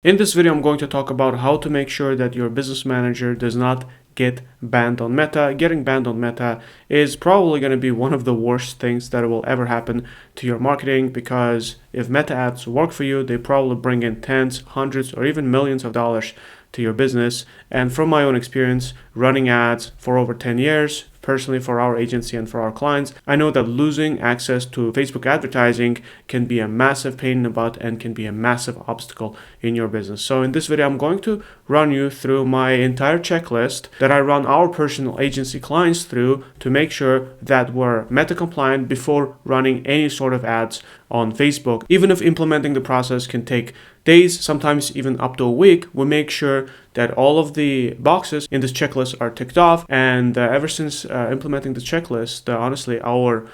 In this video, I'm going to talk about how to make sure that your business manager does not get banned on Meta. Getting banned on Meta is probably going to be one of the worst things that will ever happen to your marketing, because if Meta ads work for you, they probably bring in tens, hundreds, or even millions of dollars to your business. And from my own experience running ads for over 10 years, personally for our agency and for our clients, I know that losing access to Facebook advertising can be a massive pain in the butt and can be a massive obstacle in your business. So in this video, I'm going to run you through my entire checklist that I run our personal agency clients through to make sure that we're Meta compliant before running any sort of ads on Facebook. Even if implementing the process can take days, sometimes even up to a week, we make sure that all of the boxes in this checklist are ticked off. And ever since implementing the checklist, honestly, our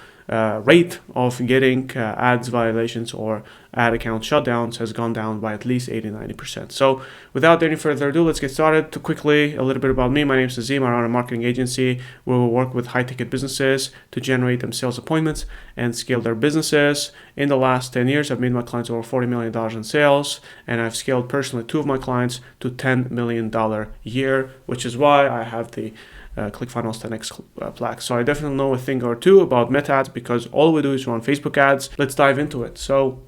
rate of getting ads violations or ad account shutdowns has gone down by at least 80-90%. So without any further ado, let's get started. Quickly, a little bit about me. My name is Nazim. I run a marketing agency where we work with high-ticket businesses to generate them sales appointments and scale their businesses. In the last 10 years, I've made my clients over $40 million in sales, and I've scaled personally 2 of my clients to $10 million a year, which is why I have the ClickFunnels 10x plaque. So I definitely know a thing or two about Meta ads, because all we do is run Facebook ads. Let's dive into it. So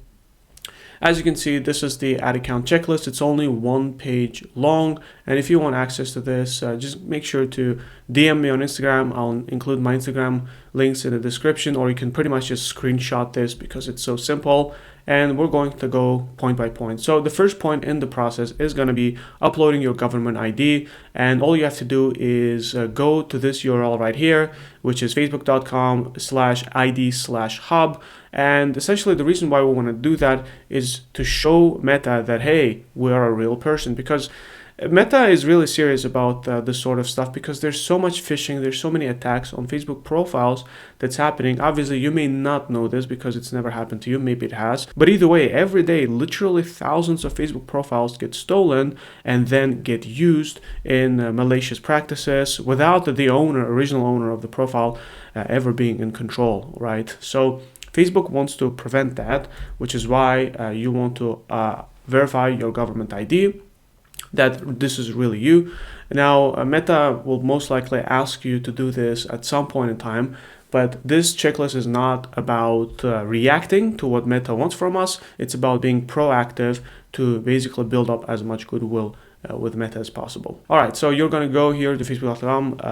as you can see, this is the ad account checklist. It's only 1 page long. And if you want access to this, just make sure to DM me on Instagram. I'll include my Instagram links in the description, or you can pretty much just screenshot this because it's so simple. And we're going to go point by point. So the first point in the process is going to be uploading your government ID. And all you have to do is go to this URL right here, which is facebook.com/ID/hub. And essentially the reason why we want to do that is to show Meta that, hey, we are a real person, because Meta is really serious about this sort of stuff, because there's so much phishing, there's so many attacks on Facebook profiles that's happening. Obviously, you may not know this because it's never happened to you. Maybe it has. But either way, every day, literally thousands of Facebook profiles get stolen and then get used in malicious practices without the original owner of the profile ever being in control, right? So Facebook wants to prevent that, which is why you want to verify your government ID, that this is really you. Now, Meta will most likely ask you to do this at some point in time, but this checklist is not about reacting to what Meta wants from us. It's about being proactive to basically build up as much goodwill with Meta as possible. All right, so you're going to go here to facebook.com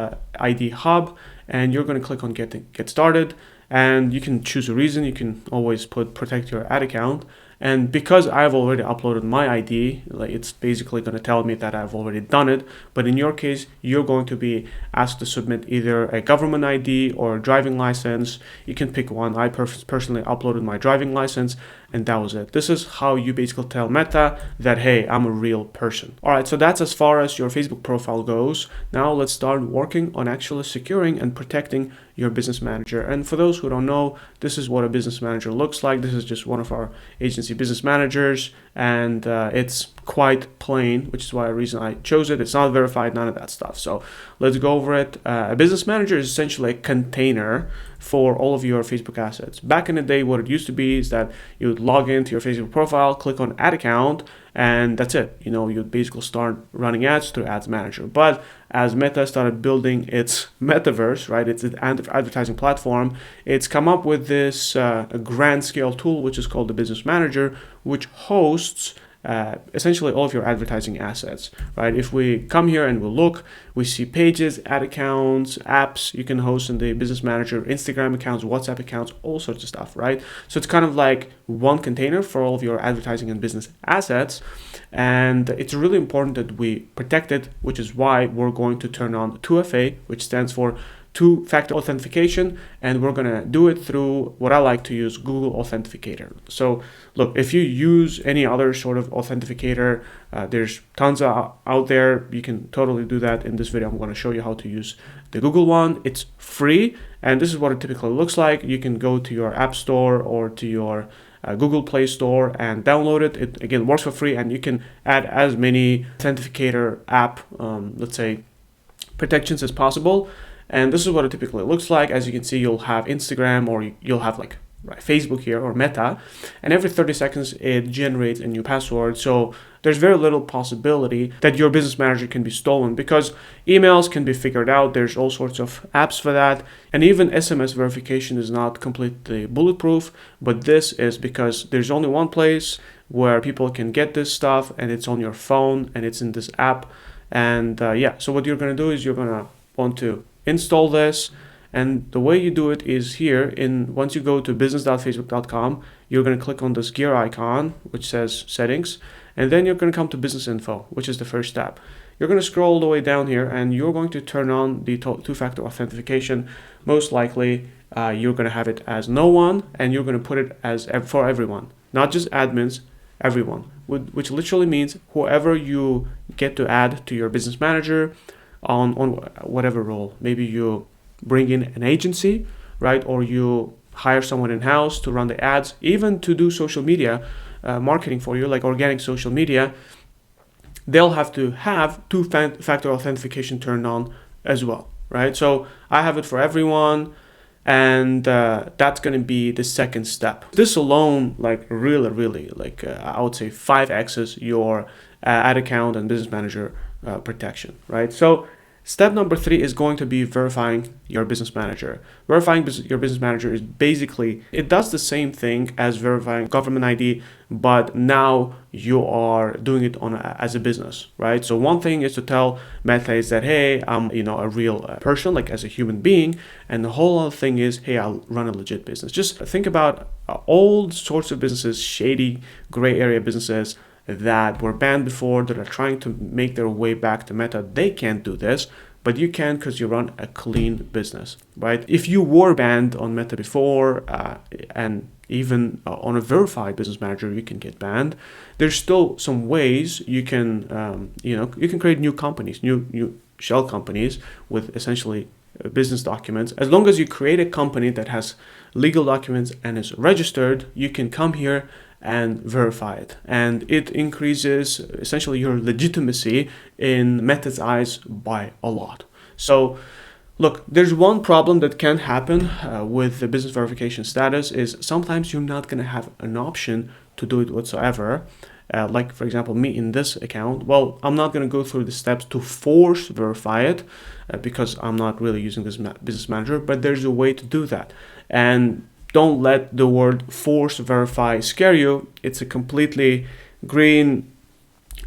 ID hub, and you're going to click on get started, and you can choose a reason. You can always put protect your ad account. And because I've already uploaded my ID, it's basically going to tell me that I've already done it. But in your case, you're going to be asked to submit either a government ID or a driving license. You can pick one. I personally uploaded my driving license, and that was it. This is how you basically tell Meta that, hey, I'm a real person. All right, so that's as far as your Facebook profile goes. Now let's start working on actually securing and protecting your business manager. And for those who don't know, this is what a business manager looks like. This is just one of our agency business managers, and it's quite plain, which is why the reason I chose it. It's not verified, none of that stuff. So let's go over it. A business manager is essentially a container for all of your Facebook assets. Back in the day, what it used to be is that you would log into your Facebook profile, click on ad account, and that's it. You'd basically start running ads through Ads Manager. But as Meta started building its metaverse, right, its advertising platform, it's come up with this grand scale tool, which is called the Business Manager, which hosts essentially all of your advertising assets, right? If we come here and we look, we see pages, ad accounts, apps you can host in the Business Manager, Instagram accounts, WhatsApp accounts, all sorts of stuff, right? So it's kind of like one container for all of your advertising and business assets. And it's really important that we protect it, which is why we're going to turn on 2FA, which stands for two-factor authentication, and we're going to do it through what I like to use, Google Authenticator. So look, if you use any other sort of authenticator, there's tons out there. You can totally do that. In this video, I'm going to show you how to use the Google one. It's free, and this is what it typically looks like. You can go to your App Store or to your Google Play Store and download it. It again works for free, and you can add as many authenticator app, let's say, protections as possible. And this is what it typically looks like. As you can see, you'll have Instagram, or you'll have like right, Facebook here or Meta, and every 30 seconds it generates a new password. So there's very little possibility that your business manager can be stolen, because emails can be figured out. There's all sorts of apps for that. And even SMS verification is not completely bulletproof, but this is because there's only one place where people can get this stuff, and it's on your phone and it's in this app. And so what you're going to do is you're going to want to install this. And the way you do it is here. Once you go to business.facebook.com, you're going to click on this gear icon, which says settings, and then you're going to come to business info, which is the first tab. You're going to scroll all the way down here, and you're going to turn on the two-factor authentication. Most likely, you're going to have it as no one, and you're going to put it as for everyone, not just admins, everyone, which literally means whoever you get to add to your business manager on whatever role. Maybe you bring in an agency, right? Or you hire someone in-house to run the ads, even to do social media marketing for you, like organic social media. They'll have to have two-factor authentication turned on as well, right? So I have it for everyone, and that's going to be the second step. This alone, like really, like I would say 5x's your ad account and business manager protection, right? So step number 3 is going to be verifying your business manager. Verifying your business manager is basically, it does the same thing as verifying government ID, but now you are doing it as a business, right? So one thing is to tell Meta is that, hey, I'm a real person, like as a human being, and the whole other thing is, hey, I'll run a legit business. Just think about all sorts of businesses, shady, gray area businesses that were banned before, that are trying to make their way back to Meta. They can't do this, but you can, because you run a clean business, right? If you were banned on Meta before, and even on a verified business manager, you can get banned. There's still some ways you can, you can create new companies, new shell companies with essentially business documents. As long as you create a company that has legal documents and is registered, you can come here and verify it, and it increases essentially your legitimacy in Meta's eyes by a lot. So look, there's one problem that can happen with the business verification status is sometimes you're not going to have an option to do it whatsoever. Like for example, me in this account, well, I'm not going to go through the steps to force verify it because I'm not really using this business manager, but there's a way to do that. And don't let the word force verify scare you. It's a completely green,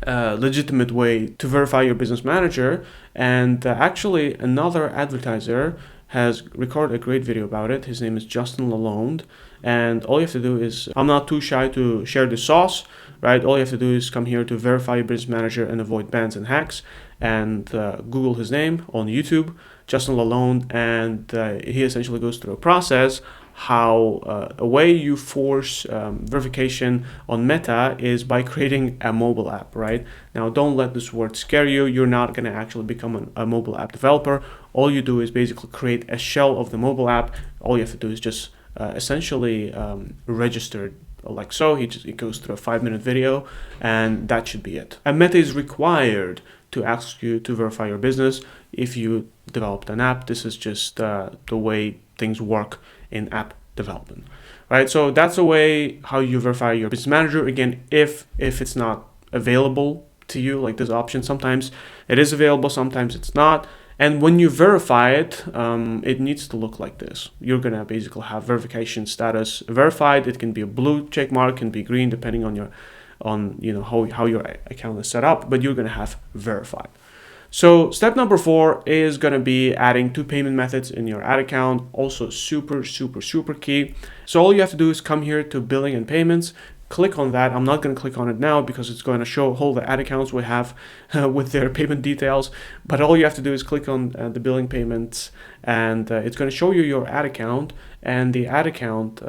legitimate way to verify your business manager. And actually, another advertiser has recorded a great video about it. His name is Justin Lalonde. And all you have to do is, I'm not too shy to share the sauce, right? All you have to do is come here to verify your business manager and avoid bans and hacks, and Google his name on YouTube, Justin Lalonde, and he essentially goes through a process how a way you force verification on Meta is by creating a mobile app, right? Now, don't let this word scare you. You're not going to actually become a mobile app developer. All you do is basically create a shell of the mobile app. All you have to do is just essentially register like so. He goes through a 5-minute video, and that should be it. And Meta is required to ask you to verify your business if you developed an app. This is just the way things work in app development, right? So that's the way how you verify your business manager. Again, if it's not available to you, like this option, sometimes it is available, sometimes it's not. And when you verify it, it needs to look like this. You're gonna basically have verification status verified. It can be a blue check mark, can be green, depending on how your account is set up, but you're gonna have verified. So step number 4 is going to be adding 2 payment methods in your ad account. Also super key. So all you have to do is come here to billing and payments, click on that. I'm not going to click on it now because it's going to show all the ad accounts we have with their payment details. But all you have to do is click on the billing payments, and it's going to show you your ad account and the ad account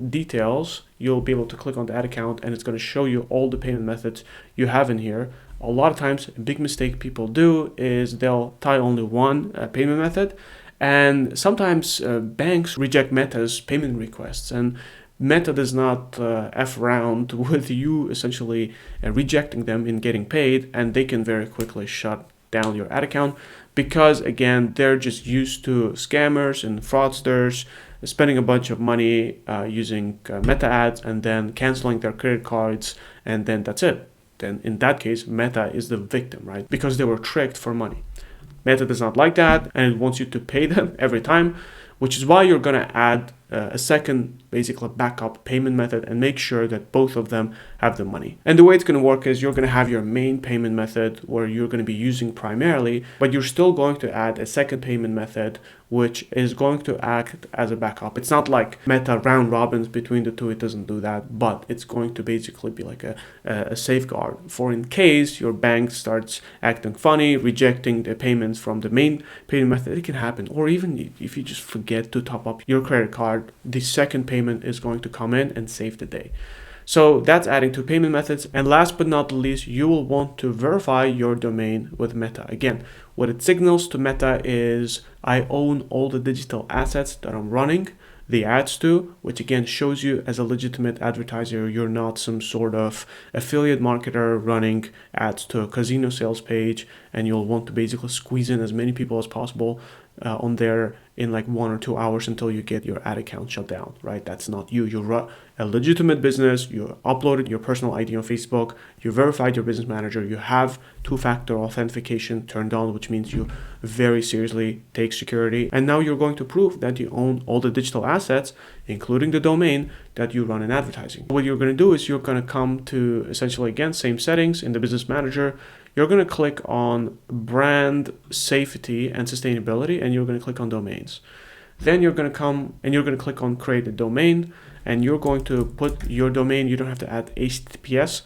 details. You'll be able to click on the ad account, and it's going to show you all the payment methods you have in here. A lot of times, a big mistake people do is they'll tie only one payment method, and sometimes banks reject Meta's payment requests, and Meta does not F around with you essentially rejecting them in getting paid, and they can very quickly shut down your ad account because, again, they're just used to scammers and fraudsters spending a bunch of money using Meta ads and then canceling their credit cards, and then that's it. Then in that case, Meta is the victim, right? Because they were tricked for money. Meta does not like that, and it wants you to pay them every time, which is why you're going to add a second, basically backup payment method, and make sure that both of them have the money. And the way it's going to work is you're going to have your main payment method where you're going to be using primarily, but you're still going to add a second payment method which is going to act as a backup. It's not like Meta round robins between the two, it doesn't do that, but it's going to basically be like a safeguard for in case your bank starts acting funny, rejecting the payments from the main payment method. It can happen. Or even if you just forget to top up your credit card, the second payment is going to come in and save the day. So that's adding two payment methods. And last but not least, you will want to verify your domain with Meta. Again, what it signals to Meta is I own all the digital assets that I'm running the ads to, which again shows you as a legitimate advertiser, you're not some sort of affiliate marketer running ads to a casino sales page, and you'll want to basically squeeze in as many people as possible on there in like 1 or 2 hours until you get your ad account shut down, right? That's not you. You're a legitimate business. You uploaded your personal ID on Facebook. You verified your business manager. You have two-factor authentication turned on, which means you very seriously take security. And now you're going to prove that you own all the digital assets, including the domain that you run in advertising. What you're going to do is you're going to come to essentially, again, same settings in the business manager. You're going to click on brand safety and sustainability, and you're going to click on domains. Then you're going to come and you're going to click on create a domain, and you're going to put your domain. You don't have to add HTTPS,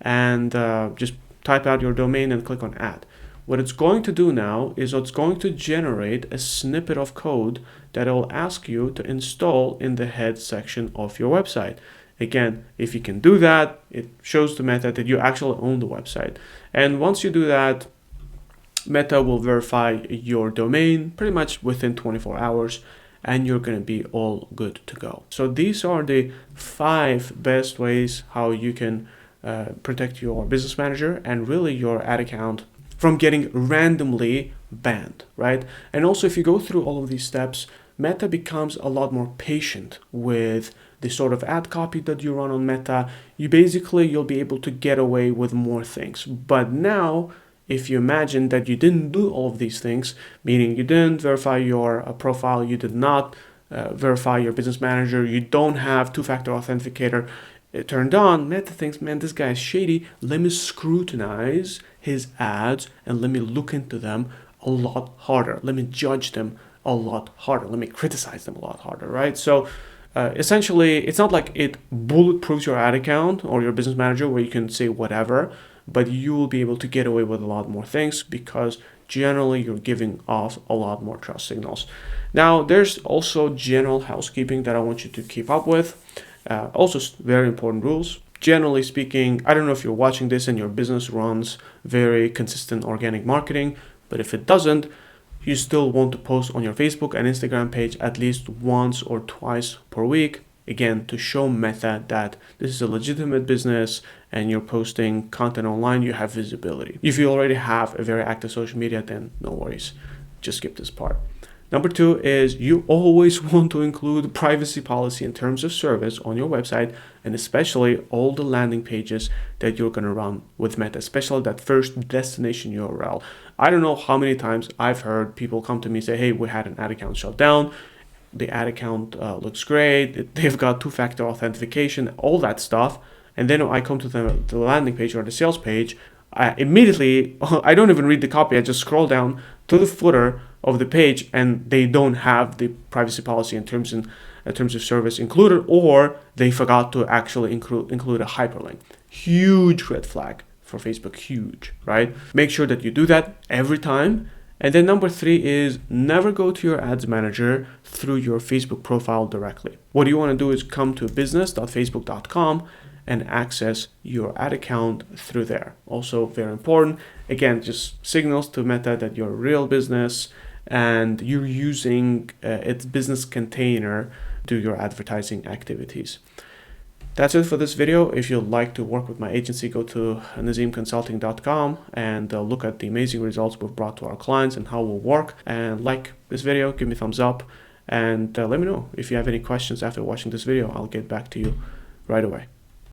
and just type out your domain and click on add. What it's going to do now is it's going to generate a snippet of code that it will ask you to install in the head section of your website. Again, if you can do that, it shows to Meta that you actually own the website. And once you do that, Meta will verify your domain pretty much within 24 hours, and you're going to be all good to go. So these are the 5 best ways how you can protect your business manager and really your ad account from getting randomly banned, right? And also, if you go through all of these steps, Meta becomes a lot more patient with the sort of ad copy that you run on Meta. You'll be able to get away with more things. But now, if you imagine that you didn't do all of these things, meaning you didn't verify your profile, you did not verify your business manager, you don't have two-factor authenticator turned on, Meta thinks, man, this guy is shady. Let me scrutinize his ads and let me look into them a lot harder. Let me judge them a lot harder. Let me criticize them a lot harder, right? So essentially, it's not like it bulletproofs your ad account or your business manager where you can say whatever, but you will be able to get away with a lot more things because generally you're giving off a lot more trust signals. Now, there's also general housekeeping that I want you to keep up with. Also, very important rules. Generally speaking, I don't know if you're watching this and your business runs very consistent organic marketing, but if it doesn't, you still want to post on your Facebook and Instagram page at least once or twice per week. Again, to show Meta that this is a legitimate business and you're posting content online, you have visibility. If you already have a very active social media, then no worries. Just skip this part. Number 2 is you always want to include privacy policy and terms of service on your website, and especially all the landing pages that you're going to run with Meta, especially that first destination URL. I don't know how many times I've heard people come to me and say, hey, we had an ad account shut down. The ad account looks great. They've got two-factor authentication, all that stuff. And then I come to the landing page or the sales page. Immediately, I don't even read the copy. I just scroll down to the footer of the page, and they don't have the privacy policy and terms of service included, or they forgot to actually include a hyperlink. Huge red flag for Facebook, huge, right? Make sure that you do that every time. And then number 3 is never go to your ads manager through your Facebook profile directly. What you want to do is come to business.facebook.com and access your ad account through there. Also very important. Again, just signals to Meta that you're a real business and you're using its business container to your advertising activities. That's it for this video. If you'd like to work with my agency, go to nazimconsulting.com and look at the amazing results we've brought to our clients and how we'll work. And like this video, give me a thumbs up. And let me know if you have any questions after watching this video. I'll get back to you right away.